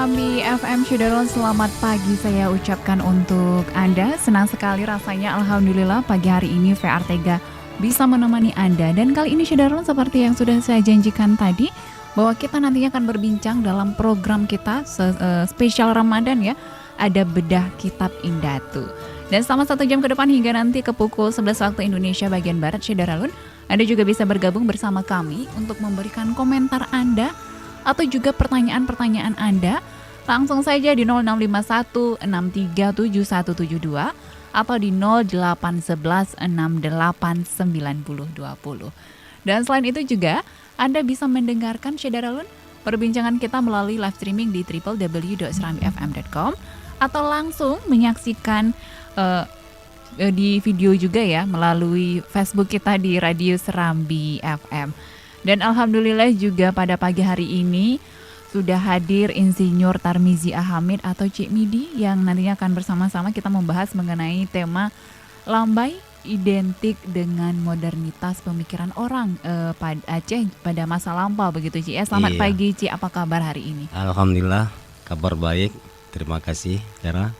Serambi FM Syederon, selamat pagi saya ucapkan untuk Anda. Senang sekali rasanya, Alhamdulillah pagi hari ini VR Tega bisa menemani Anda. Dan kali ini Syederon, seperti yang sudah saya janjikan tadi, bahwa kita nantinya akan berbincang dalam program kita spesial Ramadan ya. Ada bedah kitab Indatu. Dan selama 1 jam ke depan hingga nanti ke pukul 11 waktu Indonesia bagian Barat Syederalun, Anda juga bisa bergabung bersama kami untuk memberikan komentar Anda atau juga pertanyaan-pertanyaan Anda langsung saja di 0651 637 atau di 0811 689020. Dan selain itu juga Anda bisa mendengarkan Syederalun perbincangan kita melalui live streaming di www.serambifm.com atau langsung menyaksikan di video juga ya melalui Facebook kita di Radio Serambi FM. Dan alhamdulillah juga pada pagi hari ini sudah hadir Insinyur Tarmizi Ahamid atau Cik Midi yang nantinya akan bersama-sama kita membahas mengenai tema lambai identik dengan modernitas pemikiran orang pada Aceh pada masa lampau begitu Cik ya. Selamat pagi Cik, apa kabar hari ini? Alhamdulillah kabar baik, terima kasih Tera.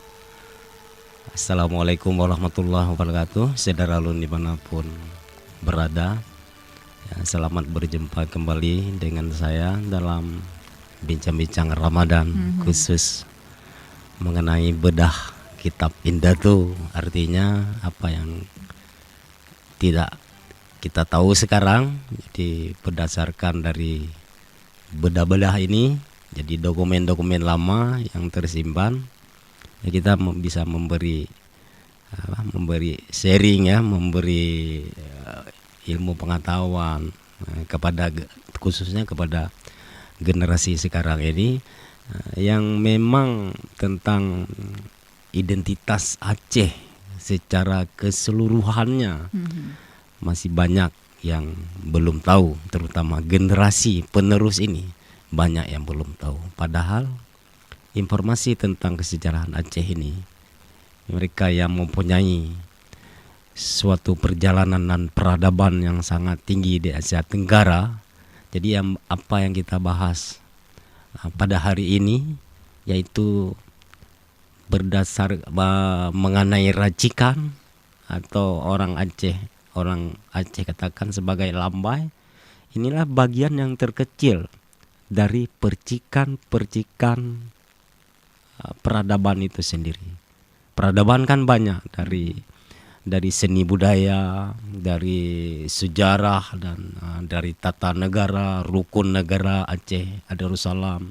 Assalamualaikum warahmatullahi wabarakatuh. Syederalun dimanapun berada, selamat berjumpa kembali dengan saya dalam bincang-bincang Ramadan khusus mengenai bedah kitab Indatu. Artinya apa yang tidak kita tahu sekarang, jadi berdasarkan dari bedah-bedah ini, jadi dokumen-dokumen lama yang tersimpan, ya kita bisa memberi sharing ya, memberi ilmu pengetahuan kepada khususnya kepada generasi sekarang ini yang memang tentang identitas Aceh secara keseluruhannya masih banyak yang belum tahu, terutama generasi penerus ini banyak yang belum tahu. Padahal informasi tentang kesejarahan Aceh ini, mereka yang mempunyai suatu perjalanan dan peradaban yang sangat tinggi di Asia Tenggara. Jadi apa yang kita bahas pada hari ini yaitu berdasar mengenai racikan atau orang Aceh katakan sebagai lambai. Inilah bagian yang terkecil dari percikan-percikan peradaban itu sendiri. Peradaban kan banyak, dari seni budaya, dari sejarah, dan dari tata negara, rukun negara Aceh Darussalam,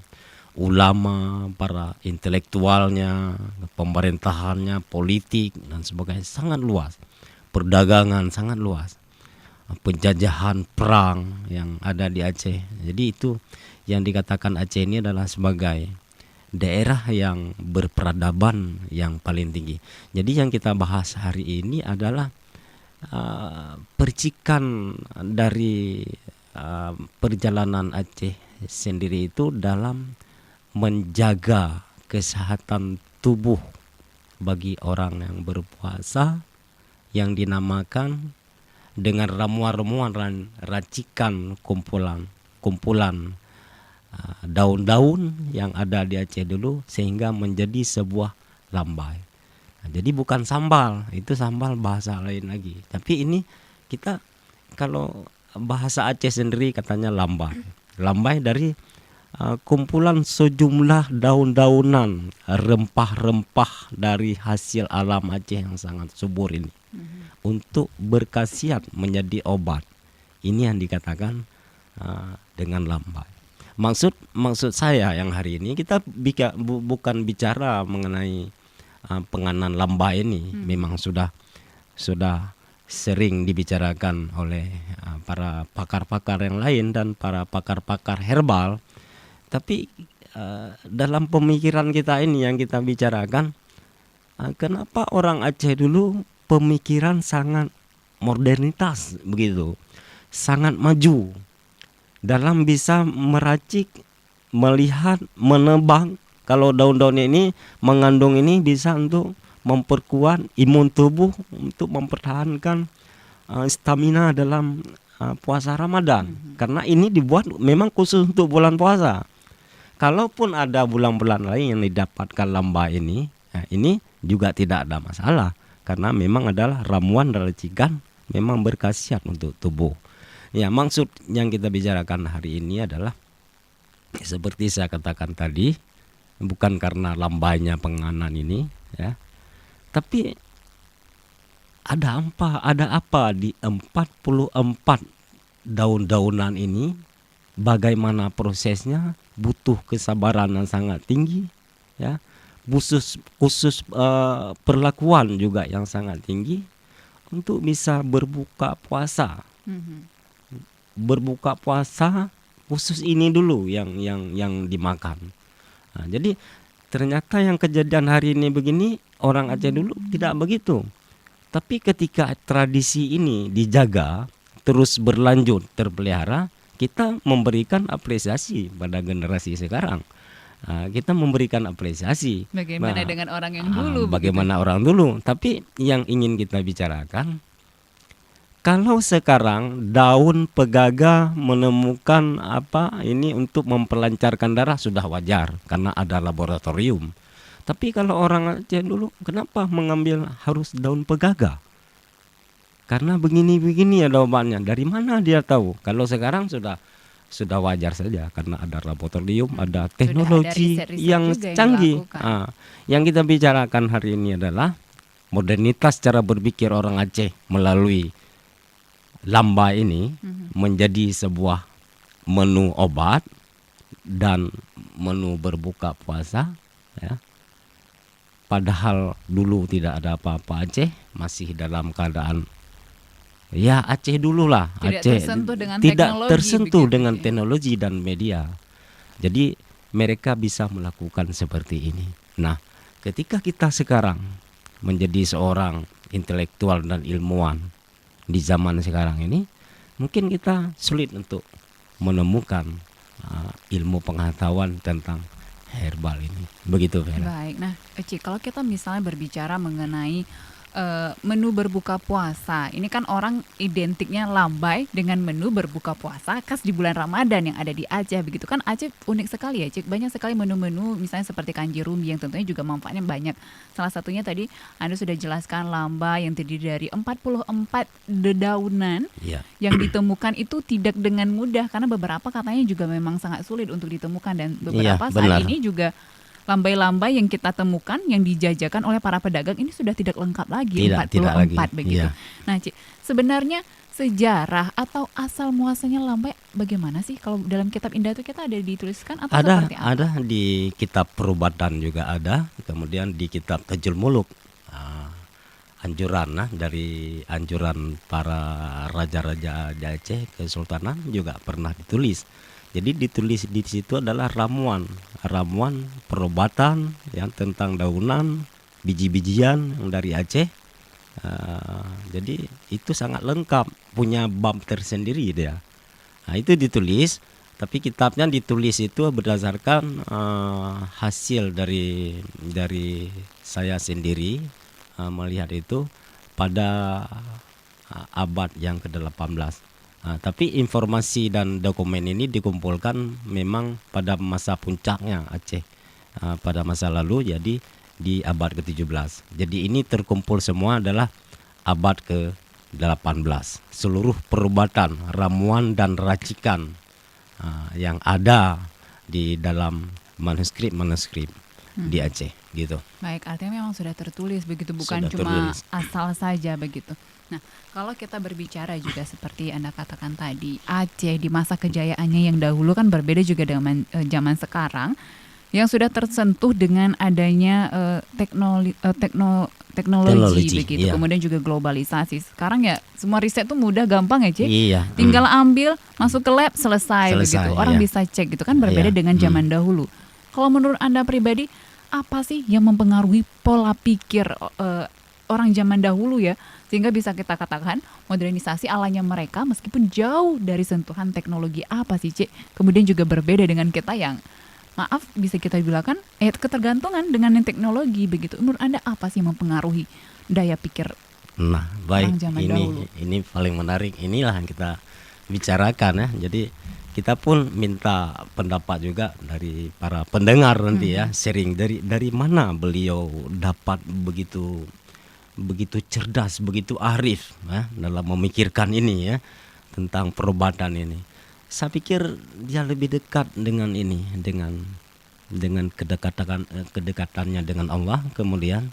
ulama, para intelektualnya, pemerintahannya, politik dan sebagainya sangat luas. Perdagangan sangat luas. Penjajahan perang yang ada di Aceh. Jadi itu yang dikatakan Aceh ini adalah sebagai daerah yang berperadaban yang paling tinggi. Jadi yang kita bahas hari ini adalah percikan dari perjalanan Aceh sendiri itu dalam menjaga kesehatan tubuh bagi orang yang berpuasa, yang dinamakan dengan ramuan-ramuan dan racikan kumpulan daun-daun yang ada di Aceh dulu sehingga menjadi sebuah lambai. Jadi bukan sambal, itu sambal bahasa lain lagi. Tapi ini kita kalau bahasa Aceh sendiri katanya lambai. Lambai dari kumpulan sejumlah daun-daunan, rempah-rempah dari hasil alam Aceh yang sangat subur ini untuk berkhasiat menjadi obat. Ini yang dikatakan dengan lambai. Maksud saya yang hari ini kita bukan bicara mengenai penganan lambai ini. Memang sudah sering dibicarakan oleh para pakar-pakar yang lain dan para pakar-pakar herbal. Tapi dalam pemikiran kita ini yang kita bicarakan, kenapa orang Aceh dulu pemikiran sangat modernitas begitu, sangat maju dalam bisa meracik, melihat, menebang. Kalau daun-daun ini mengandung ini bisa untuk memperkuat imun tubuh, untuk mempertahankan stamina dalam puasa Ramadan. Karena ini dibuat memang khusus untuk bulan puasa. kalaupun ada bulan-bulan lain yang didapatkan lambai ini, ini juga tidak ada masalah karena memang adalah ramuan dan racikan memang berkhasiat untuk tubuh. Ya, maksud yang kita bicarakan hari ini adalah seperti saya katakan tadi, bukan karena lambainya penganan ini, ya, tapi ada apa di 44 daun-daunan ini, bagaimana prosesnya, butuh kesabaran yang sangat tinggi, ya, khusus perlakuan juga yang sangat tinggi untuk bisa berbuka puasa. Berbuka puasa khusus ini dulu yang dimakan. Nah, jadi ternyata yang kejadian hari ini begini, orang Aceh dulu tidak begitu. Tapi ketika tradisi ini dijaga, terus berlanjut, terpelihara, kita memberikan apresiasi pada generasi sekarang. Kita memberikan apresiasi. Bagaimana dengan orang yang dulu? Bagaimana orang dulu. Tapi yang ingin kita bicarakan, kalau sekarang daun pegaga menemukan ini untuk memperlancarkan darah sudah wajar karena ada laboratorium. Tapi kalau orang Aceh dulu, kenapa mengambil harus daun pegaga? Karena begini-begini ada obatnya. Dari mana dia tahu? Kalau sekarang sudah wajar saja karena ada laboratorium, ada teknologi ada riset-riset yang juga canggih. dilakukan. Yang kita bicarakan hari ini adalah modernitas cara berpikir orang Aceh melalui lambai ini menjadi sebuah menu obat dan menu berbuka puasa, ya. Padahal dulu tidak ada apa-apa, Aceh masih dalam keadaan ya Aceh dulu lah, Aceh tidak tersentuh dengan teknologi dan media. Jadi mereka bisa melakukan seperti ini. Nah, ketika kita sekarang menjadi seorang intelektual dan ilmuwan di zaman sekarang ini, mungkin kita sulit untuk menemukan ilmu pengetahuan tentang herbal ini. Begitu, Vera. Baik, nah Cik, kalau kita misalnya berbicara mengenai menu berbuka puasa, ini kan orang identiknya lambai dengan menu berbuka puasa khas di bulan Ramadan yang ada di Aceh, begitu kan. Aceh unik sekali ya, Cik, banyak sekali menu-menu, misalnya seperti kanji rumbi yang tentunya juga manfaatnya banyak. Salah satunya tadi Anda sudah jelaskan lambai yang terdiri dari 44 dedaunan yang ditemukan itu tidak dengan mudah karena beberapa katanya juga memang sangat sulit untuk ditemukan, dan beberapa saat ini juga lambai-lambai yang kita temukan yang dijajakan oleh para pedagang ini sudah tidak lengkap lagi, 44 begitu. Nah, Cik, sebenarnya sejarah atau asal muasalnya lambai bagaimana sih? Kalau dalam kitab Indah itu kita ada dituliskan atau seperti apa? Ada di kitab perubatan juga ada, kemudian di kitab Tajul Muluk, anjuran dari anjuran para raja-raja di Aceh Kesultanan juga pernah ditulis. Jadi ditulis di situ adalah ramuan perobatan yang tentang daunan, biji-bijian yang dari Aceh. Jadi itu sangat lengkap, punya bab tersendiri dia. Nah, itu ditulis, tapi kitabnya ditulis itu berdasarkan hasil dari saya sendiri melihat itu pada abad yang ke-18. Tapi informasi dan dokumen ini dikumpulkan memang pada masa puncaknya Aceh pada masa lalu, jadi di abad ke-17. Jadi ini terkumpul semua adalah abad ke-18. Seluruh perubatan, ramuan dan racikan yang ada di dalam manuskrip di Aceh gitu. Baik, artinya memang sudah tertulis begitu, bukan cuma asal saja begitu. Nah, kalau kita berbicara juga seperti Anda katakan tadi, Aceh di masa kejayaannya yang dahulu kan berbeda juga dengan zaman sekarang yang sudah tersentuh dengan adanya teknologi begitu, kemudian juga globalisasi. Sekarang ya semua riset tuh mudah, gampang ya, Cik. Tinggal ambil, masuk ke lab, selesai begitu. Orang bisa cek gitu kan, berbeda dengan zaman dahulu. Kalau menurut Anda pribadi, apa sih yang mempengaruhi pola pikir orang zaman dahulu ya, sehingga bisa kita katakan modernisasi alanya mereka meskipun jauh dari sentuhan teknologi? Apa sih, Cik? Kemudian juga berbeda dengan kita yang, maaf, bisa kita bilang ketergantungan dengan teknologi begitu. Menurut Anda apa sih yang mempengaruhi daya pikir orang zaman dahulu? Ini paling menarik, inilah yang kita bicarakan ya. Jadi kita pun minta pendapat juga dari para pendengar nanti ya, sharing dari mana beliau dapat begitu cerdas, begitu arif ya, dalam memikirkan ini ya, tentang perobatan ini. Saya pikir dia lebih dekat dengan ini, dengan kedekatannya dengan Allah, kemudian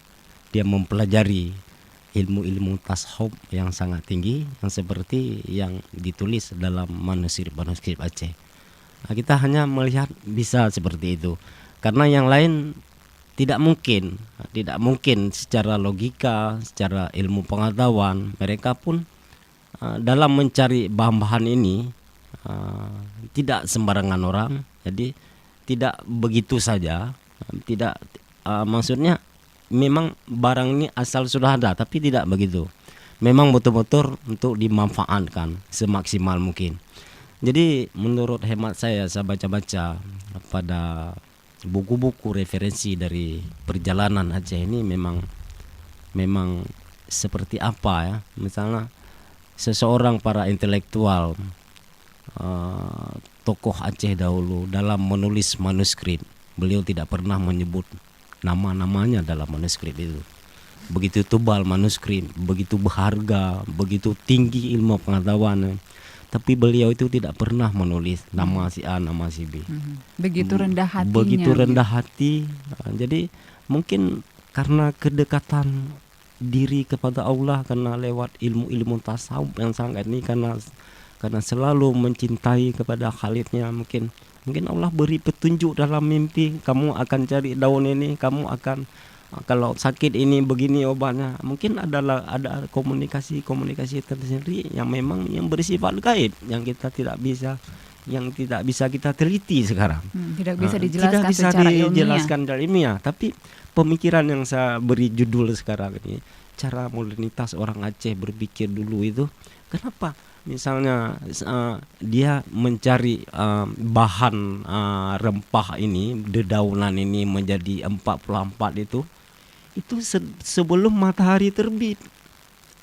dia mempelajari ilmu-ilmu tasawuf yang sangat tinggi, yang seperti yang ditulis dalam manuskrip Aceh. Nah, kita hanya melihat bisa seperti itu, karena yang lain tidak mungkin secara logika, secara ilmu pengetahuan. Mereka pun dalam mencari bahan-bahan ini tidak sembarangan orang, jadi tidak begitu saja, tidak maksudnya memang barang ini asal sudah ada, tapi tidak begitu. Memang betul-betul untuk dimanfaatkan semaksimal mungkin. Jadi menurut hemat saya baca-baca pada buku-buku referensi dari perjalanan Aceh ini memang seperti apa ya. Misalnya seseorang para intelektual, tokoh Aceh dahulu dalam menulis manuskrip, beliau tidak pernah menyebut nama-namanya dalam manuskrip itu. Begitu tebal manuskrip, begitu berharga, begitu tinggi ilmu pengetahuan, tapi beliau itu tidak pernah menulis nama si A, nama si B. Begitu rendah hatinya. Begitu rendah hati. Jadi mungkin karena kedekatan diri kepada Allah, karena lewat ilmu-ilmu tasawuf yang sangat ini, karena selalu mencintai kepada Khalidnya, mungkin Allah beri petunjuk dalam mimpi, kamu akan cari daun ini, kamu akan, kalau sakit ini begini obatnya. Mungkin ada komunikasi tersendiri yang memang yang bersifat gaib, yang kita tidak bisa kita teliti sekarang. Tidak bisa dijelaskan secara ilmiah. Tapi pemikiran yang saya beri judul sekarang ini, cara modernitas orang Aceh berpikir dulu itu, kenapa? Misalnya dia mencari bahan rempah ini, dedaunan ini menjadi 44 itu sebelum matahari terbit.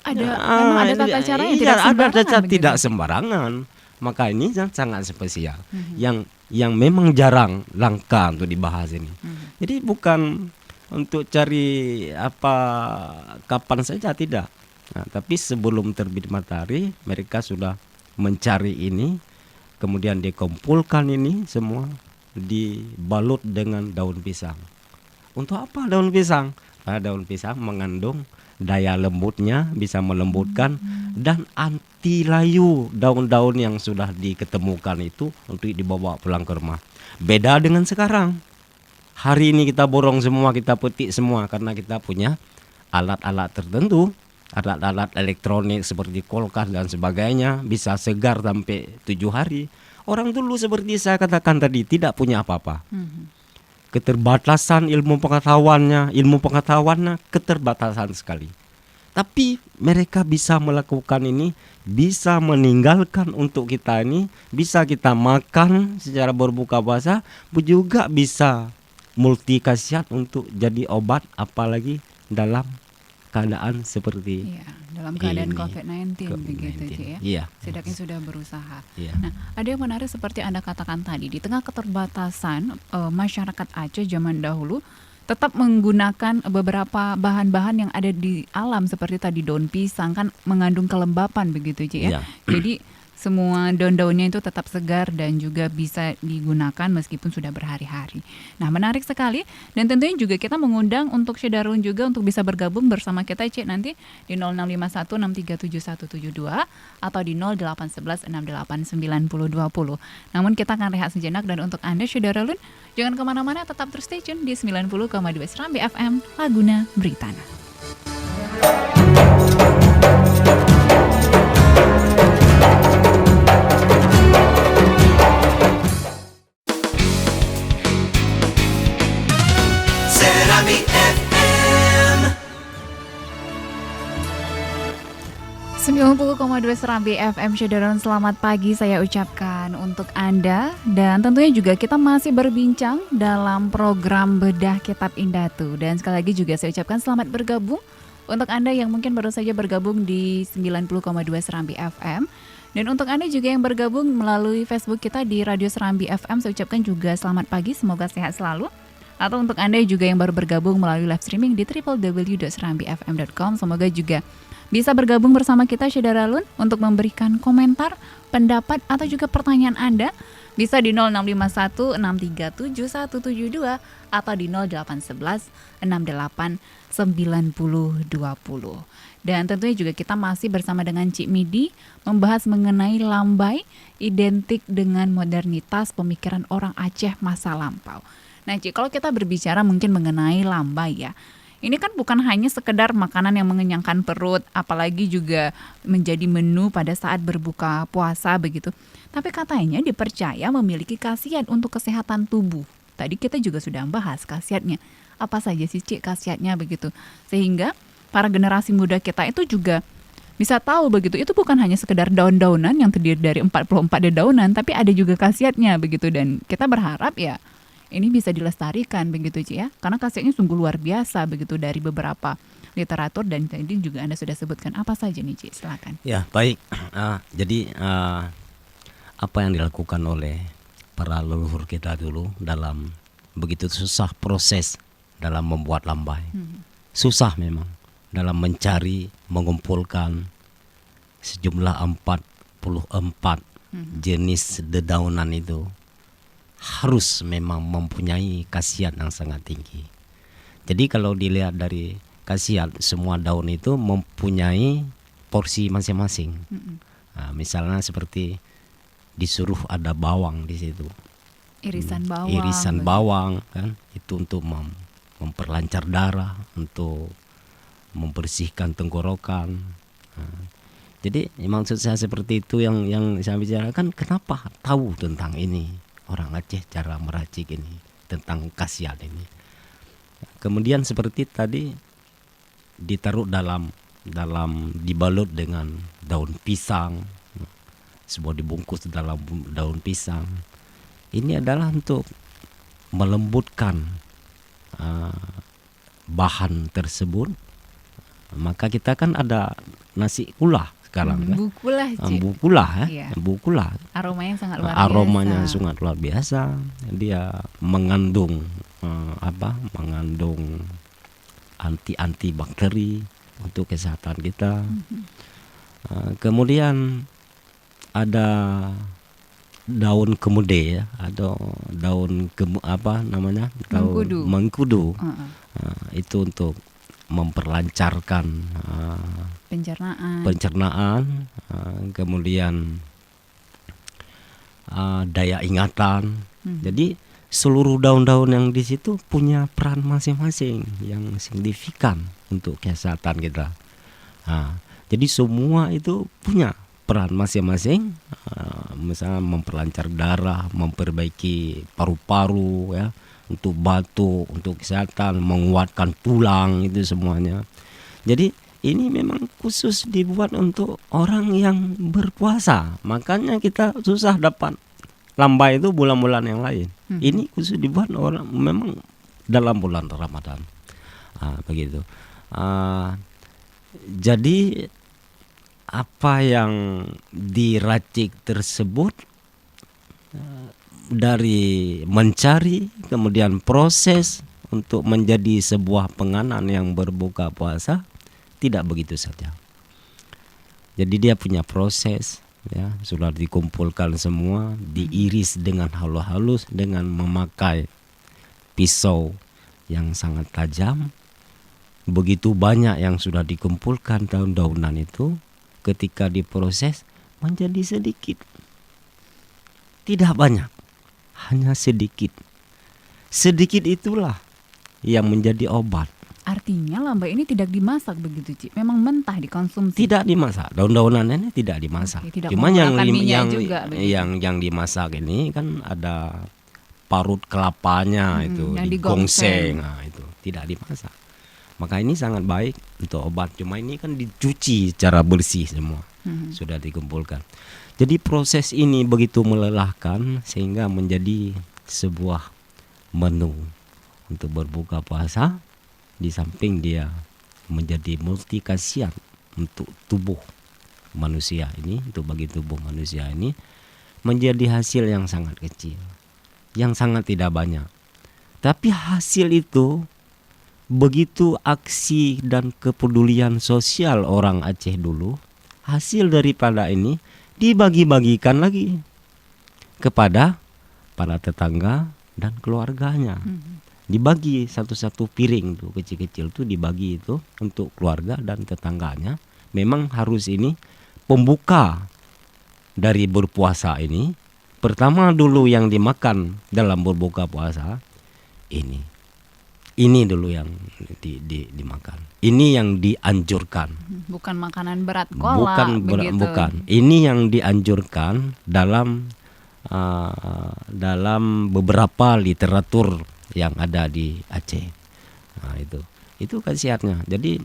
Memang ada tata cara yang tidak sembarangan. Tidak sembarangan. Maka ini sangat spesial, yang memang jarang, langka untuk dibahas ini. Jadi bukan untuk cari kapan saja, tidak. Nah, tapi sebelum terbit matahari mereka sudah mencari ini, kemudian dikumpulkan ini semua, dibalut dengan daun pisang. Untuk apa daun pisang? Karena daun pisang mengandung daya lembutnya, bisa melembutkan dan anti layu daun-daun yang sudah diketemukan itu untuk dibawa pulang ke rumah. Beda dengan sekarang. Hari ini kita borong semua, kita petik semua karena kita punya alat-alat tertentu. Alat-alat elektronik seperti kulkas dan sebagainya, bisa segar sampai 7 hari. Orang dulu seperti saya katakan tadi tidak punya apa-apa. Keterbatasan ilmu pengetahuannya keterbatasan sekali. Tapi mereka bisa melakukan ini, bisa meninggalkan untuk kita ini, bisa kita makan secara berbuka puasa, juga bisa multi khasiat untuk jadi obat, apalagi dalam keadaan seperti dalam keadaan ini, COVID-19 begitu ya. Iya. Setidaknya sudah berusaha. Iya. Nah, ada yang menarik seperti Anda katakan tadi, di tengah keterbatasan masyarakat Aceh zaman dahulu tetap menggunakan beberapa bahan-bahan yang ada di alam, seperti tadi daun pisang kan mengandung kelembapan begitu ya. Iya. Jadi semua daun-daunnya itu tetap segar dan juga bisa digunakan meskipun sudah berhari-hari. Nah, menarik sekali, dan tentunya juga kita mengundang untuk Syederun juga untuk bisa bergabung bersama kita Cik nanti di 0651637172 atau di 0811689020. Namun kita akan rehat sejenak, dan untuk Anda Syederun jangan kemana-mana, tetap terus stay tune di 90,2 Serambi FM Laguna Beritana. Serambi FM 90,2 Serambi FM Syederun, selamat pagi saya ucapkan untuk Anda. Dan tentunya juga kita masih berbincang dalam program Bedah Kitab Indatu. Dan sekali lagi juga saya ucapkan selamat bergabung Untuk Anda yang mungkin baru saja bergabung di 90,2 Serambi FM, dan untuk Anda juga yang bergabung melalui Facebook kita di Radio Serambi FM, saya ucapkan juga selamat pagi, semoga sehat selalu. Atau untuk Anda juga yang baru bergabung melalui live streaming di www.serambifm.com, semoga juga bisa bergabung bersama kita Syederalun untuk memberikan komentar, pendapat atau juga pertanyaan Anda. Bisa di 0651 637 172 atau di 0811 68 90 20. Dan tentunya juga kita masih bersama dengan Cik Midi membahas mengenai lambai identik dengan modernitas pemikiran orang Aceh masa lampau. Nah Cik, kalau kita berbicara mungkin mengenai lambai ya, ini kan bukan hanya sekedar makanan yang mengenyangkan perut, apalagi juga menjadi menu pada saat berbuka puasa begitu. Tapi katanya dipercaya memiliki khasiat untuk kesehatan tubuh. Tadi kita juga sudah bahas khasiatnya. Apa saja sih Cik khasiatnya begitu. Sehingga para generasi muda kita itu juga bisa tahu begitu. Itu bukan hanya sekedar daun-daunan yang terdiri dari 44 dedaunan, tapi ada juga khasiatnya begitu. Dan kita berharap ya ini bisa dilestarikan begitu Cik ya. Karena khasiatnya sungguh luar biasa begitu dari beberapa literatur, dan tadi juga Anda sudah sebutkan apa saja nih Cik, silakan. Ya baik. Jadi apa yang dilakukan oleh para leluhur kita dulu dalam begitu susah proses dalam membuat lambai. Susah memang dalam mencari, mengumpulkan sejumlah 44 jenis dedaunan itu. Harus memang mempunyai khasiat yang sangat tinggi. Jadi kalau dilihat dari khasiat, semua daun itu mempunyai porsi masing-masing. Nah, misalnya seperti disuruh ada bawang di situ. Irisan bawang. Irisan bawang kan itu untuk memperlancar darah, untuk membersihkan tenggorokan. Nah, jadi maksud saya seperti itu yang saya bicarakan. Kenapa tahu tentang ini orang Aceh, cara meracik ini, tentang khasiat ini. Kemudian seperti tadi ditaruh dalam dibalut dengan daun pisang, sebuah dibungkus dalam daun pisang. Ini adalah untuk melembutkan bahan tersebut. Maka kita kan ada nasi kulah sekarang kan. Bukulah Cik. Bukulah ya. Iya. Bukulah. Aromanya sangat luar Aromanya biasa. sangat luar biasa. Dia mengandung mengandung anti bakteri untuk kesehatan kita. Kemudian ada daun kemude ya, atau daun mengkudu. Itu untuk memperlancarkan pencernaan, kemudian daya ingatan. Jadi seluruh daun-daun yang di situ punya peran masing-masing yang signifikan untuk kesehatan kita. Jadi semua itu punya peran masing-masing, misalnya memperlancar darah, memperbaiki paru-paru ya, untuk batuk, untuk kesehatan, menguatkan tulang, itu semuanya. Jadi ini memang khusus dibuat untuk orang yang berpuasa. Makanya kita susah dapat lambai itu bulan-bulan yang lain. Ini khusus dibuat orang memang dalam bulan Ramadan. Begitu. Jadi apa yang diracik tersebut dari mencari, kemudian proses untuk menjadi sebuah penganan yang berbuka puasa, tidak begitu saja. Jadi dia punya proses ya, sudah dikumpulkan semua, diiris dengan halus-halus dengan memakai pisau yang sangat tajam. Begitu banyak yang sudah dikumpulkan daun-daunan itu, ketika diproses menjadi sedikit. Tidak banyak, hanya sedikit. Sedikit itulah yang menjadi obat. Artinya lambai ini tidak dimasak begitu Cik, memang mentah dikonsumsi. Tidak dimasak, daun-daunan ini tidak dimasak. Oke, tidak Cuma yang menggunakan minyak juga, begitu. yang dimasak ini kan ada parut kelapanya itu yang digongseng, itu tidak dimasak. Maka ini sangat baik untuk obat. Cuma ini kan dicuci secara bersih semua, sudah dikumpulkan. Jadi proses ini begitu melelahkan sehingga menjadi sebuah menu untuk berbuka puasa. Di samping dia menjadi multi khasiat untuk tubuh manusia ini, untuk bagi tubuh manusia ini menjadi hasil yang sangat kecil, yang sangat tidak banyak. Tapi hasil itu begitu aksi dan kepedulian sosial orang Aceh dulu, hasil daripada ini dibagi-bagikan lagi kepada para tetangga dan keluarganya. Dibagi satu-satu piring tuh kecil-kecil tuh dibagi itu untuk keluarga dan tetangganya. Memang harus ini pembuka dari berpuasa ini. Pertama dulu yang dimakan dalam berbuka puasa ini dulu yang dimakan. Ini yang dianjurkan. Bukan makanan berat kolak begitu. Bukan. Ini yang dianjurkan dalam beberapa literatur yang ada di Aceh. Nah, itu khasiatnya. Jadi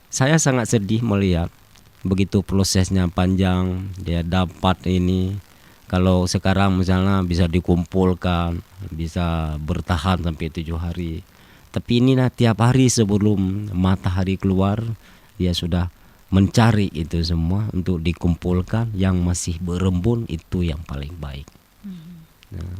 saya sangat sedih melihat begitu prosesnya panjang, dia dapat ini. Kalau sekarang misalnya bisa dikumpulkan, bisa bertahan sampai 7 hari. Tapi ini tiap hari sebelum matahari keluar, dia sudah mencari itu semua untuk dikumpulkan. Yang masih berembun itu yang paling baik.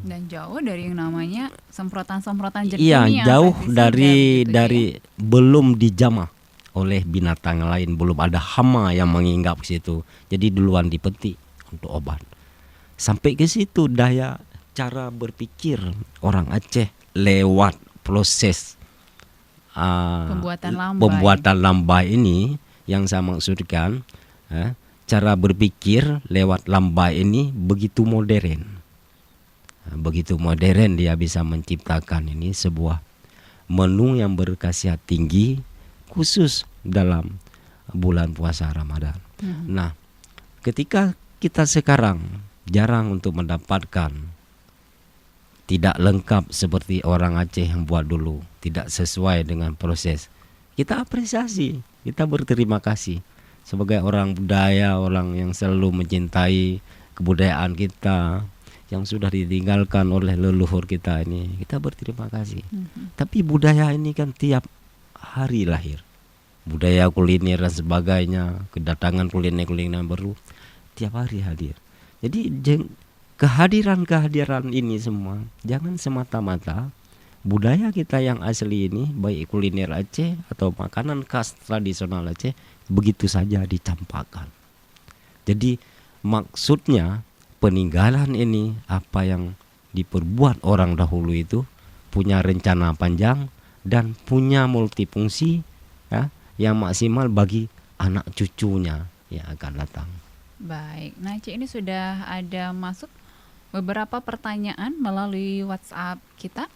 Dan jauh dari yang namanya semprotan-semprotan jernih. Iya, yang jauh pestisida dari belum dijamah oleh binatang lain, belum ada hama yang menginggap ke situ. Jadi duluan dipetik untuk obat. Sampai ke situ daya cara berpikir orang Aceh lewat proses pembuatan lambai ini yang saya maksudkan, cara berpikir lewat lambai ini begitu modern. Begitu modern dia bisa menciptakan ini sebuah menu yang berkhasiat tinggi khusus dalam bulan puasa Ramadan. Nah, ketika kita sekarang jarang untuk mendapatkan, tidak lengkap seperti orang Aceh yang buat dulu, tidak sesuai dengan proses, kita apresiasi, kita berterima kasih sebagai orang budaya, orang yang selalu mencintai kebudayaan kita yang sudah ditinggalkan oleh leluhur kita ini, kita berterima kasih. Tapi budaya ini kan tiap hari lahir, budaya kuliner dan sebagainya, kedatangan kuliner-kuliner baru tiap hari hadir. Jadi kehadiran ini semua jangan semata-mata budaya kita yang asli ini, baik kuliner Aceh atau makanan khas tradisional Aceh, begitu saja dicampakkan. Jadi maksudnya peninggalan ini, apa yang diperbuat orang dahulu itu punya rencana panjang dan punya multifungsi yang maksimal bagi anak cucunya yang akan datang. Baik, nah Cik, ini sudah ada masuk beberapa pertanyaan melalui WhatsApp kita.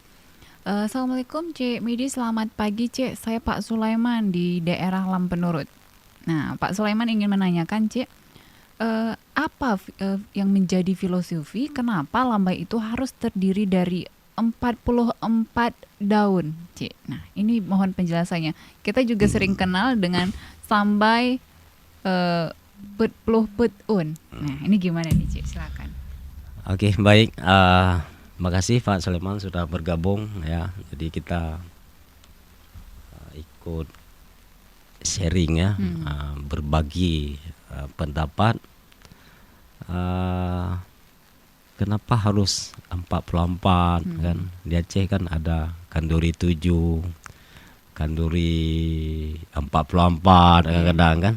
Assalamualaikum Cik Midi, selamat pagi Cik, saya Pak Sulaiman di daerah Lampenurut. Nah, Pak Sulaiman ingin menanyakan Cik, apa yang menjadi filosofi kenapa lambai itu harus terdiri dari 44 daun, Cik? Nah, ini mohon penjelasannya. Kita juga sering kenal dengan sambai betpuluh betun. Nah, ini gimana nih, Cik? Silakan. Oke, baik. Makasih Pak Sulaiman sudah bergabung ya. Jadi kita ikut sharing ya, berbagi pendapat. Kenapa harus 44 kan? Di Aceh kan ada kanduri 7, kanduri 44 kadang-kadang kan.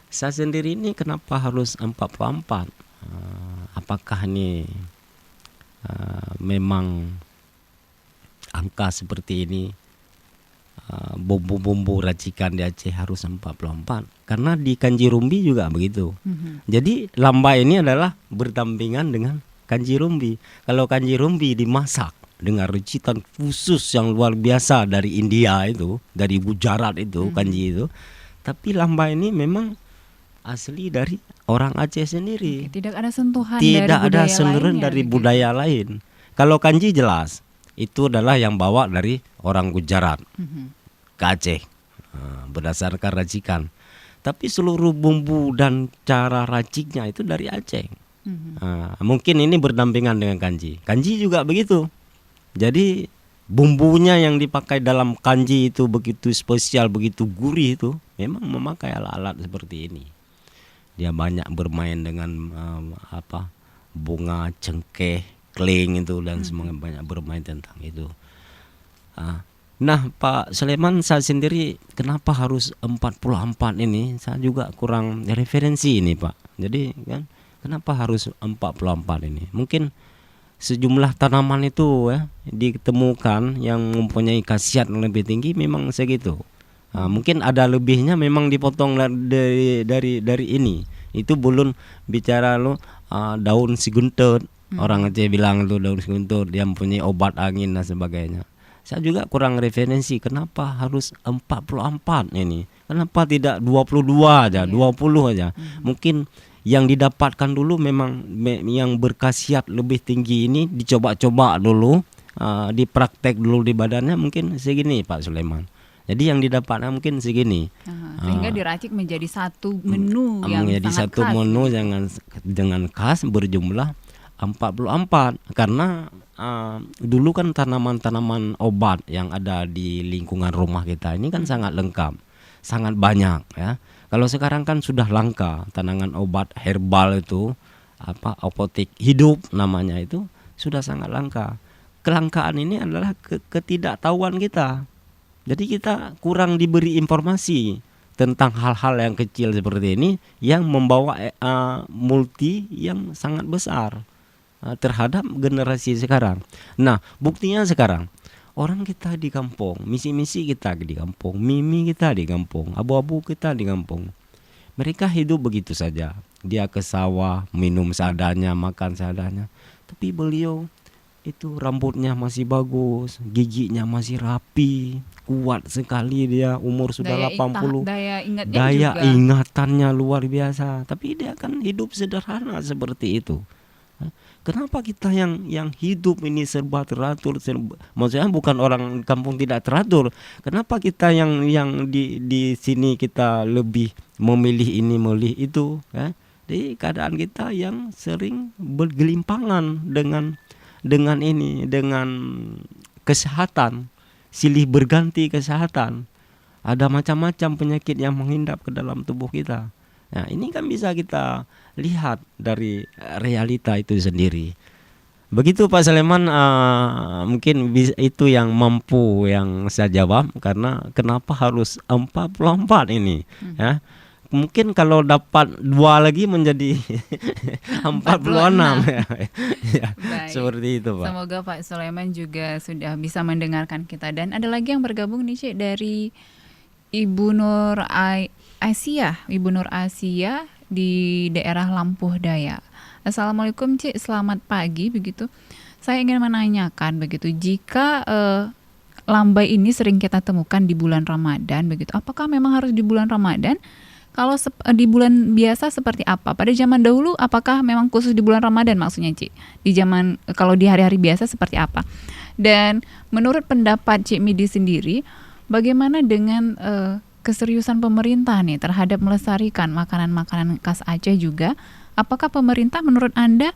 Saya sendiri ini kenapa harus 44? Apakah ini memang angka seperti ini, bumbu-bumbu racikan di Aceh harus 44? Karena di Kanji Rumbi juga begitu. Jadi lambai ini adalah berdampingan dengan Kanji Rumbi. Kalau Kanji Rumbi dimasak dengan racikan khusus yang luar biasa dari India itu, dari Gujarat itu, Kanji itu. Tapi lambai ini memang asli dari orang Aceh sendiri. Tidak ada sentuhan dari budaya lain. Kalau Kanji jelas itu adalah yang bawa dari orang Gujarat ke Aceh, berdasarkan racikan. Tapi seluruh bumbu dan cara raciknya itu dari Aceh. Mungkin ini berdampingan dengan Kanji. Kanji juga begitu. Jadi bumbunya yang dipakai dalam kanji itu begitu spesial, begitu gurih itu, memang memakai alat-alat seperti ini. Dia banyak bermain dengan bunga cengkeh, kling itu dan semuanya banyak bermain tentang itu. Nah, Pak Sulaiman, saya sendiri kenapa harus 44 ini? Saya juga kurang referensi ini, Pak. Jadi kan kenapa harus 44 ini? Mungkin sejumlah tanaman itu ya ditemukan yang mempunyai khasiat lebih tinggi memang segitu. Mungkin ada lebihnya memang dipotong dari ini. Itu belum bicara daun siguntut. Orang Aceh bilang itu daun siguntut, dia mempunyai obat angin dan sebagainya. Saya juga kurang referensi kenapa harus 44 ini. Kenapa tidak 22 aja, 20 aja. Mungkin yang didapatkan dulu memang yang berkhasiat lebih tinggi ini dicoba-coba dulu, dipraktek dulu di badannya mungkin segini Pak Sulaiman. Jadi yang didapatkan mungkin segini. Sehingga diracik menjadi satu menu yang menjadi sangat satu khas. menu dengan khas berjumlah 44 karena dulu kan tanaman-tanaman obat yang ada di lingkungan rumah kita ini kan sangat lengkap, sangat banyak ya. Kalau sekarang kan sudah langka tanaman obat herbal itu apotek hidup namanya itu sudah sangat langka. Kelangkaan ini adalah ketidaktahuan kita. Jadi kita kurang diberi informasi tentang hal-hal yang kecil seperti ini yang membawa multi yang sangat besar terhadap generasi sekarang. Nah, buktinya sekarang orang kita di kampung, misi-misi kita di kampung, mimi kita di kampung, abu-abu kita di kampung. Mereka hidup begitu saja. Dia ke sawah, minum seadanya, makan seadanya. Tapi beliau itu rambutnya masih bagus, giginya masih rapi, kuat sekali dia, umur sudah 80. Daya ingatannya luar biasa. Tapi dia kan hidup sederhana seperti itu. Kenapa kita yang hidup ini serba teratur, maksudnya bukan orang kampung tidak teratur. Kenapa kita yang di sini kita lebih memilih ini memilih itu, ya? Jadi keadaan kita yang sering bergelimpangan dengan kesehatan, silih berganti kesehatan. Ada macam-macam penyakit yang menghindap ke dalam tubuh kita. Nah, ini kan bisa kita lihat dari realita itu sendiri. Begitu Pak Sulaiman, mungkin itu yang mampu yang saya jawab karena kenapa harus 44 ini ya. Mungkin kalau dapat 2 lagi menjadi 46 ya. Seperti itu Pak. Semoga Pak Sulaiman juga sudah bisa mendengarkan kita. Dan ada lagi yang bergabung nih Cik dari Ibu Nur Asia di daerah Lampuh Daya. Assalamualaikum Cik, selamat pagi begitu. Saya ingin menanyakan begitu, jika lambai ini sering kita temukan di bulan Ramadan begitu, apakah memang harus di bulan Ramadan? Kalau di bulan biasa seperti apa? Pada zaman dahulu apakah memang khusus di bulan Ramadan maksudnya Cik? Kalau di hari-hari biasa seperti apa? Dan menurut pendapat Cik Midi sendiri, bagaimana dengan keseriusan pemerintah nih terhadap melestarikan makanan-makanan khas Aceh juga? Apakah pemerintah menurut Anda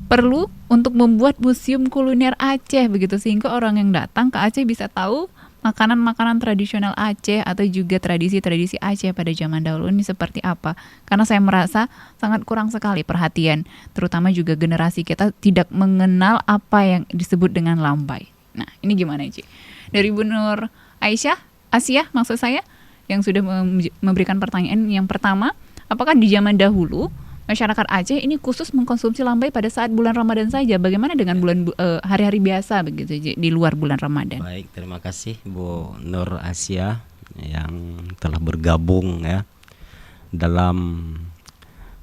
perlu untuk membuat museum kuliner Aceh begitu sehingga orang yang datang ke Aceh bisa tahu makanan-makanan tradisional Aceh atau juga tradisi-tradisi Aceh pada zaman dahulu ini seperti apa? Karena saya merasa sangat kurang sekali perhatian, terutama juga generasi kita tidak mengenal apa yang disebut dengan lambai. Nah, ini gimana Ci? Dari Bu Nur Asia maksud saya, yang sudah memberikan pertanyaan yang pertama, apakah di zaman dahulu masyarakat Aceh ini khusus mengkonsumsi lambai pada saat bulan Ramadan saja? Bagaimana dengan hari-hari biasa begitu di luar bulan Ramadan? Baik, terima kasih Bu Nur Asia yang telah bergabung ya dalam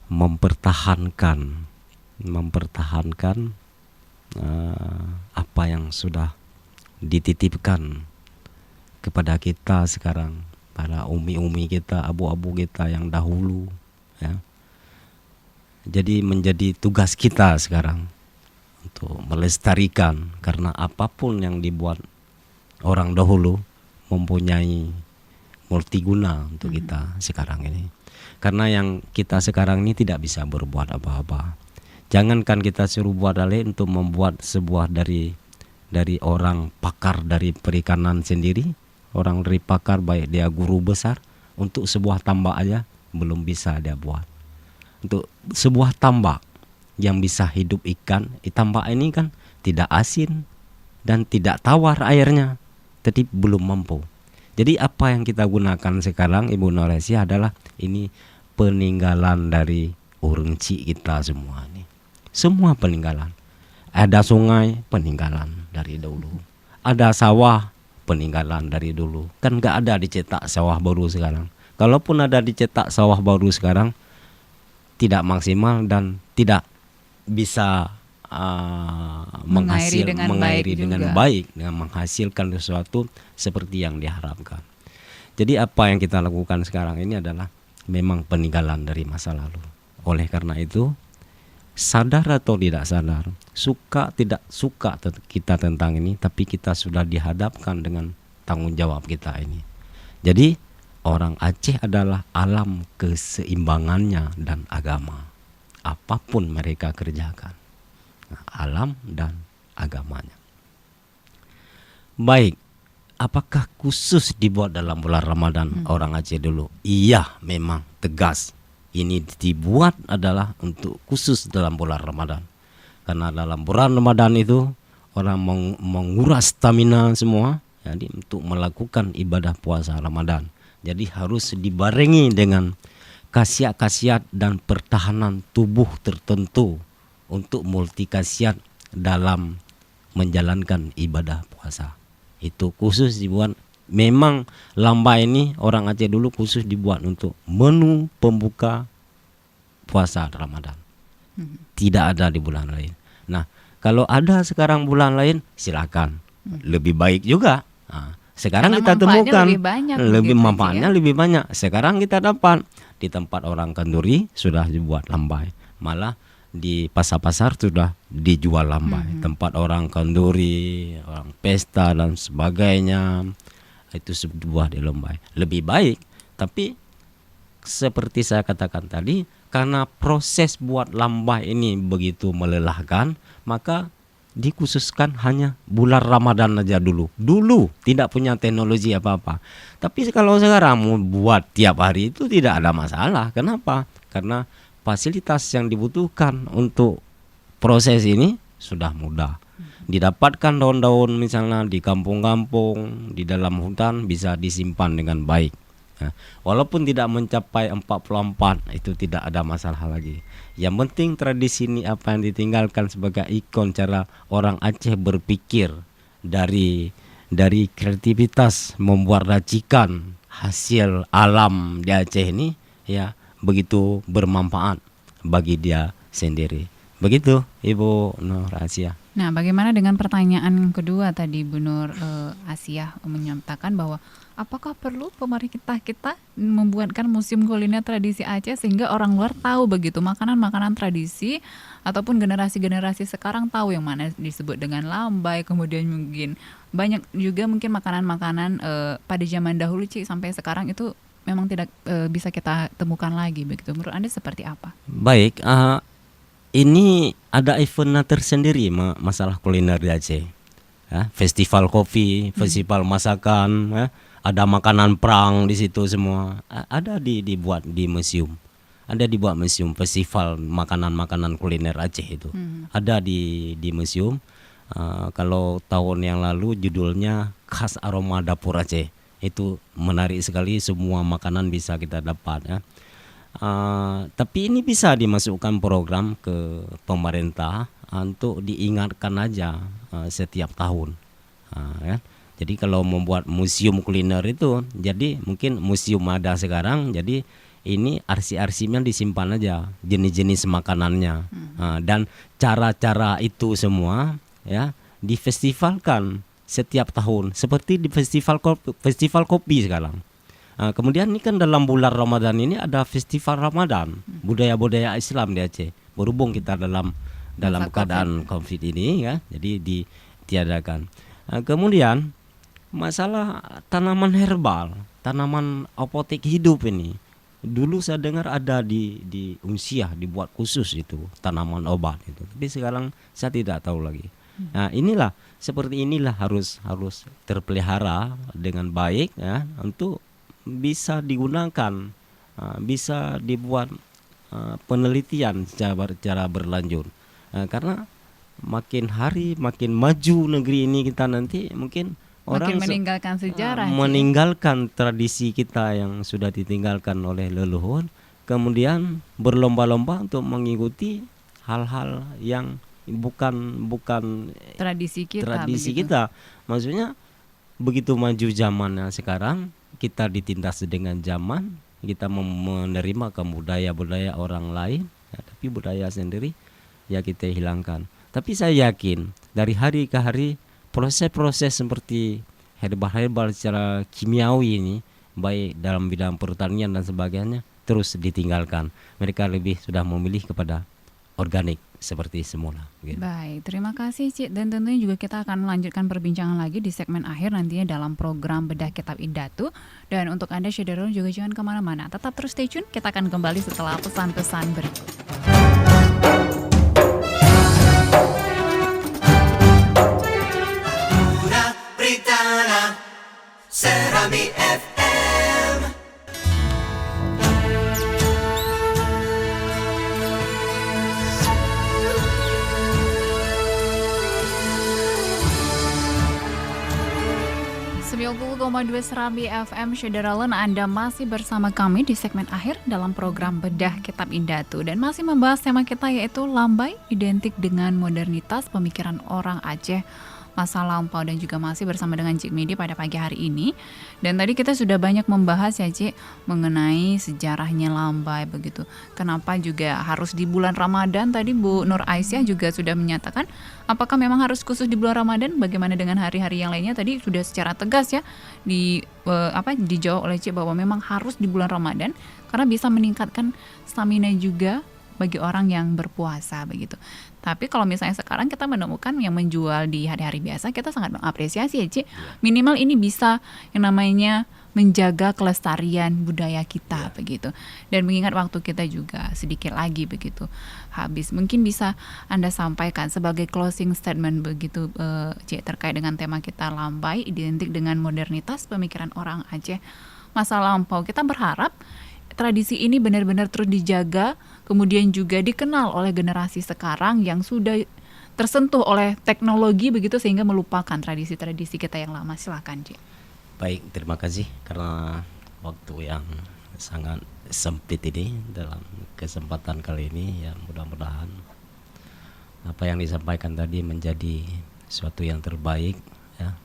mempertahankan apa yang sudah dititipkan kepada kita sekarang, para umi-umi kita, abu-abu kita yang dahulu ya. Jadi menjadi tugas kita sekarang untuk melestarikan, karena apapun yang dibuat orang dahulu mempunyai multiguna untuk kita sekarang ini. Karena yang kita sekarang ini tidak bisa berbuat apa-apa. Jangankan kita suruh buat alih untuk membuat sebuah dari dari orang pakar dari perikanan sendiri, orang dari pakar baik dia guru besar, untuk sebuah tambak aja belum bisa dia buat. Untuk sebuah tambak yang bisa hidup ikan, tambak ini kan tidak asin dan tidak tawar airnya, tapi belum mampu. Jadi apa yang kita gunakan sekarang Ibu Noresia adalah ini peninggalan dari orang cik kita semua nih. Semua peninggalan. Ada sungai, peninggalan dari dulu. Ada sawah, peninggalan dari dulu. Kan nggak ada dicetak sawah baru sekarang. Kalaupun ada dicetak sawah baru sekarang, tidak maksimal dan tidak bisa Mengairi dengan mengairi baik dengan juga. baik, dengan menghasilkan sesuatu seperti yang diharapkan. Jadi apa yang kita lakukan sekarang ini adalah memang peninggalan dari masa lalu. Oleh karena itu, sadar atau tidak sadar, suka tidak suka kita tentang ini, tapi kita sudah dihadapkan dengan tanggung jawab kita ini. Jadi orang Aceh adalah alam keseimbangannya dan agama. Apapun mereka kerjakan, alam dan agamanya. Baik, apakah khusus dibuat dalam bulan Ramadan orang Aceh dulu? Iya, memang tegas. Ini dibuat adalah untuk khusus dalam bulan Ramadan. Karena dalam bulan Ramadan itu orang menguras stamina semua, jadi untuk melakukan ibadah puasa Ramadan. Jadi harus dibarengi dengan khasiat-khasiat dan pertahanan tubuh tertentu untuk multi khasiat dalam menjalankan ibadah puasa. Itu khusus dibuat. Memang lambai ini orang Aceh dulu khusus dibuat untuk menu pembuka puasa Ramadan. Tidak ada di bulan lain. Nah, kalau ada sekarang bulan lain, silakan. Lebih baik juga. Nah, sekarang Karena kita manfaatnya temukan lebih banyak lebih begitu, manfaatnya ya. lebih banyak. Sekarang kita dapat di tempat orang kenduri sudah dibuat lambai. Malah di pasar-pasar sudah dijual lambai. Tempat orang kenduri, orang pesta dan sebagainya, itu sebuah di lambai. Lebih baik, tapi seperti saya katakan tadi, karena proses buat lambai ini begitu melelahkan, maka dikhususkan hanya bulan Ramadan aja dulu. Dulu tidak punya teknologi apa-apa. Tapi kalau sekarang mau buat tiap hari itu tidak ada masalah. Kenapa? Karena fasilitas yang dibutuhkan untuk proses ini sudah mudah. Didapatkan daun-daun misalnya di kampung-kampung, di dalam hutan bisa disimpan dengan baik. Nah, walaupun tidak mencapai 44 itu tidak ada masalah lagi. Yang penting tradisi ini apa yang ditinggalkan sebagai ikon cara orang Aceh berpikir dari kreativitas membuat racikan hasil alam di Aceh ini ya begitu bermanfaat bagi dia sendiri. Begitu Ibu Nur Asia. Nah, bagaimana dengan pertanyaan kedua tadi Bu Nur Asia menyatakan bahwa apakah perlu pemerintah kita membuatkan museum kuliner tradisi Aceh sehingga orang luar tahu begitu makanan-makanan tradisi ataupun generasi-generasi sekarang tahu yang mana disebut dengan lambai, kemudian mungkin banyak juga mungkin makanan-makanan pada zaman dahulu Ci sampai sekarang itu memang tidak bisa kita temukan lagi begitu. Menurut Anda seperti apa? Baik, ini ada event tersendiri masalah kuliner di Aceh. Ya, festival kopi, festival masakan, ya, ada makanan perang di situ semua. Ada dibuat di museum. Ada dibuat museum festival makanan-makanan kuliner Aceh itu. Ada di museum. Kalau tahun yang lalu judulnya Khas Aroma Dapur Aceh. Itu menarik sekali, semua makanan bisa kita dapat ya. Tapi ini bisa dimasukkan program ke pemerintah untuk diingatkan aja setiap tahun, ya. Jadi kalau membuat museum kuliner itu, jadi mungkin museum ada sekarang, jadi ini arsip-arsipnya disimpan aja jenis-jenis makanannya, dan cara-cara itu semua ya difestivalkan setiap tahun seperti di festival kopi sekarang. Kemudian ini kan dalam bulan Ramadan ini ada festival Ramadan, budaya-budaya Islam di Aceh. Berhubung kita dalam keadaan COVID ini ya, jadi ditiadakan. Kemudian masalah tanaman herbal, tanaman apotek hidup ini. Dulu saya dengar ada di Unsiah dibuat khusus itu tanaman obat itu. Tapi sekarang saya tidak tahu lagi. Nah, seperti inilah harus terpelihara dengan baik ya, untuk bisa digunakan, bisa dibuat penelitian secara berlanjut. Karena makin hari makin maju negeri ini kita nanti mungkin orang Makin meninggalkan sejarah, Ci, ya? meninggalkan tradisi kita yang sudah ditinggalkan oleh leluhur, kemudian berlomba-lomba untuk mengikuti hal-hal yang bukan Tradisi kita. tradisi begitu. kita. Maksudnya begitu maju zamannya sekarang, kita ditindas dengan zaman, kita menerima ke budaya orang lain, ya, tapi budaya sendiri ya kita hilangkan. Tapi saya yakin dari hari ke hari proses-proses seperti herbal secara kimiawi ini, baik dalam bidang pertanian dan sebagainya, terus ditinggalkan. Mereka lebih sudah memilih kepada organik seperti semula gitu. Baik, terima kasih Cik. Dan tentunya juga kita akan melanjutkan perbincangan lagi di segmen akhir nantinya dalam program Bedah Kitab Indatu. Dan untuk Anda Syederun juga jangan kemana-mana, tetap terus stay tune. Kita akan kembali setelah pesan-pesan berikut. Una Britana, Serami FM. .2 Serambi FM Syederalun, Anda masih bersama kami di segmen akhir dalam program Bedah Kitab Indatu dan masih membahas tema kita yaitu lambai identik dengan modernitas pemikiran orang Aceh masa lampau, dan juga masih bersama dengan Cik Midi pada pagi hari ini. Dan tadi kita sudah banyak membahas ya Cik mengenai sejarahnya lambai begitu. Kenapa juga harus di bulan Ramadan? Tadi Bu Nur Aisyah juga sudah menyatakan apakah memang harus khusus di bulan Ramadan? Bagaimana dengan hari-hari yang lainnya? Tadi sudah secara tegas ya dijawab oleh Cik bahwa memang harus di bulan Ramadan karena bisa meningkatkan stamina juga bagi orang yang berpuasa begitu. Tapi kalau misalnya sekarang kita menemukan yang menjual di hari-hari biasa, kita sangat mengapresiasi ya Cik. Minimal ini bisa yang namanya menjaga kelestarian budaya kita begitu. Dan mengingat waktu kita juga sedikit lagi begitu habis. Mungkin bisa Anda sampaikan sebagai closing statement begitu Cik, terkait dengan tema kita lambai identik dengan modernitas pemikiran orang Aceh masa lampau. Kita berharap tradisi ini benar-benar terus dijaga, kemudian juga dikenal oleh generasi sekarang yang sudah tersentuh oleh teknologi begitu sehingga melupakan tradisi-tradisi kita yang lama. Silakan Cik. Baik, terima kasih karena waktu yang sangat sempit ini dalam kesempatan kali ini, ya mudah-mudahan apa yang disampaikan tadi menjadi suatu yang terbaik ya,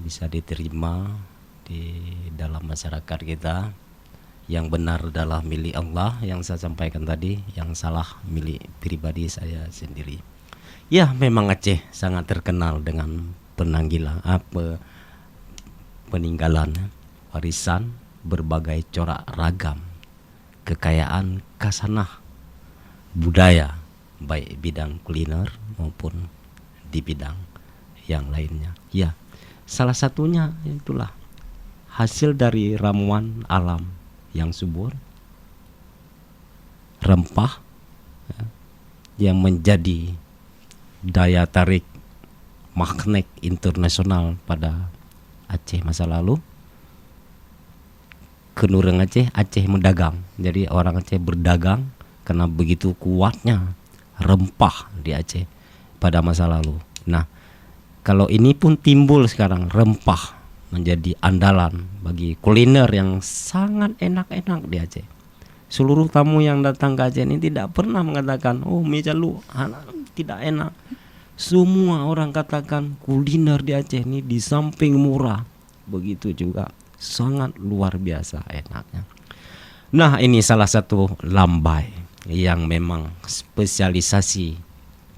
bisa diterima di dalam masyarakat kita. Yang benar adalah milik Allah yang saya sampaikan tadi, yang salah milik pribadi saya sendiri. Ya, memang Aceh sangat terkenal dengan peninggalan warisan berbagai corak ragam, kekayaan kasanah budaya, baik bidang kuliner maupun di bidang yang lainnya. Ya, salah satunya itulah hasil dari ramuan alam yang subur, rempah ya, yang menjadi daya tarik magnet internasional pada Aceh masa lalu. Kenureng Aceh mendagang. Jadi orang Aceh berdagang karena begitu kuatnya rempah di Aceh pada masa lalu. Nah, kalau ini pun timbul sekarang, rempah menjadi andalan bagi kuliner yang sangat enak-enak di Aceh. Seluruh tamu yang datang ke Aceh ini tidak pernah mengatakan, oh mie calu tidak enak. Semua orang katakan kuliner di Aceh ini di samping murah, begitu juga sangat luar biasa enaknya. Nah, ini salah satu lambai yang memang spesialisasi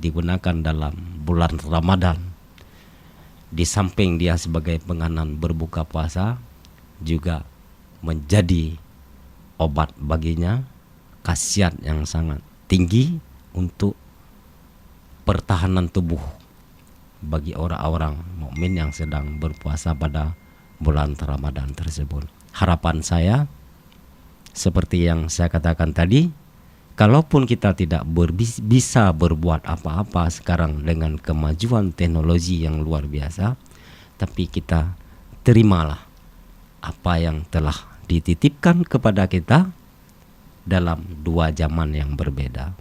digunakan dalam bulan Ramadan. Di samping dia sebagai penganan berbuka puasa, juga menjadi obat baginya, khasiat yang sangat tinggi untuk pertahanan tubuh bagi orang-orang mukmin yang sedang berpuasa pada bulan Ramadan tersebut. Harapan saya seperti yang saya katakan tadi, kalaupun kita tidak bisa berbuat apa-apa sekarang dengan kemajuan teknologi yang luar biasa, tapi kita terimalah apa yang telah dititipkan kepada kita dalam dua zaman yang berbeda.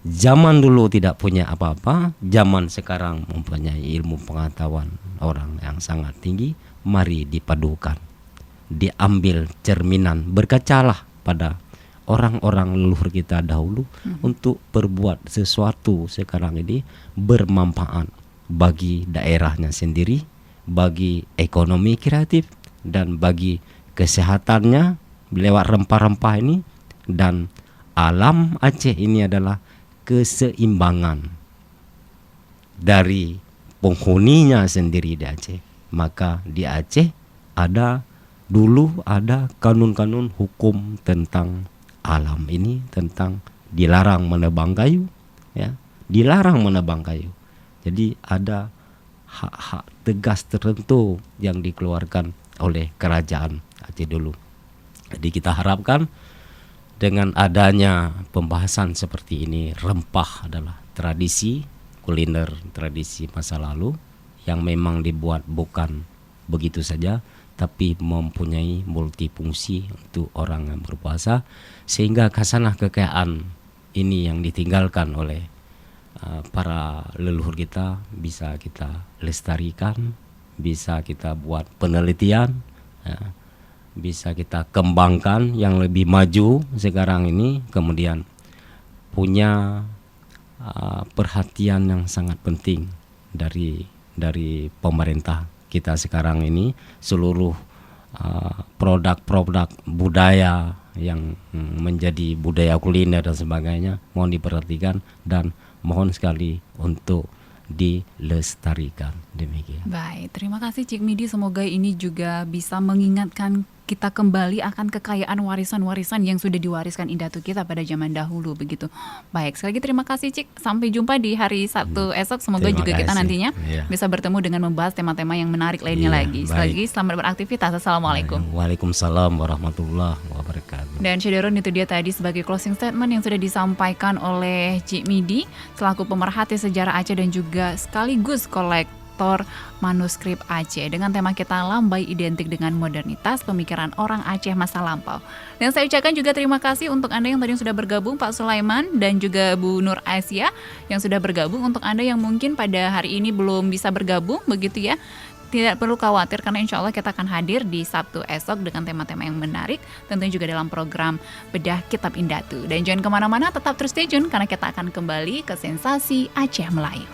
Zaman dulu tidak punya apa-apa, zaman sekarang mempunyai ilmu pengetahuan orang yang sangat tinggi. Mari dipadukan, diambil cerminan, berkacalah pada orang-orang leluhur kita dahulu untuk berbuat sesuatu sekarang ini bermanfaat bagi daerahnya sendiri, bagi ekonomi kreatif, dan bagi kesehatannya lewat rempah-rempah ini. Dan alam Aceh ini adalah keseimbangan dari penghuninya sendiri di Aceh. Maka di Aceh dulu ada kanun-kanun hukum tentang alam ini, tentang dilarang menebang kayu, ya, dilarang menebang kayu. Jadi ada hak-hak tegas tertentu yang dikeluarkan oleh kerajaan Aceh dulu. Jadi kita harapkan dengan adanya pembahasan seperti ini, rempah adalah tradisi kuliner, tradisi masa lalu yang memang dibuat bukan begitu saja, tapi mempunyai multifungsi untuk orang yang berpuasa, sehingga khasanah kekayaan ini yang ditinggalkan oleh para leluhur kita bisa kita lestarikan, bisa kita buat penelitian, ya, bisa kita kembangkan yang lebih maju sekarang ini, kemudian punya perhatian yang sangat penting dari pemerintah kita sekarang ini. Seluruh produk-produk budaya yang menjadi budaya kuliner dan sebagainya mohon diperhatikan dan mohon sekali untuk dilestarikan. Demikian. Baik, terima kasih Cik Midi. Semoga ini juga bisa mengingatkan kita kembali akan kekayaan warisan-warisan yang sudah diwariskan indatu kita pada zaman dahulu begitu. Baik, sekali lagi terima kasih Cik. Sampai jumpa di hari Sabtu esok. Semoga Terima juga kita kasih. nantinya Iya. bisa bertemu dengan membahas tema-tema yang menarik lainnya Iya, lagi. Sekali baik. lagi selamat beraktivitas. Assalamualaikum. Waalaikumsalam warahmatullahi wabarakatuh. Dan Syederun, itu dia tadi sebagai closing statement yang sudah disampaikan oleh Cik Midi selaku pemerhati sejarah Aceh dan juga sekaligus kolektor manuskrip Aceh dengan tema kita lambai identik dengan modernitas pemikiran orang Aceh masa lampau. Dan saya ucapkan juga terima kasih untuk Anda yang tadi sudah bergabung, Pak Sulaiman dan juga Bu Nur Asia yang sudah bergabung. Untuk Anda yang mungkin pada hari ini belum bisa bergabung begitu ya, tidak perlu khawatir karena insya Allah kita akan hadir di Sabtu esok dengan tema-tema yang menarik, tentunya juga dalam program Bedah Kitab Indatu. Dan jangan kemana-mana, tetap terus stay tune karena kita akan kembali ke Sensasi Aceh Melayu.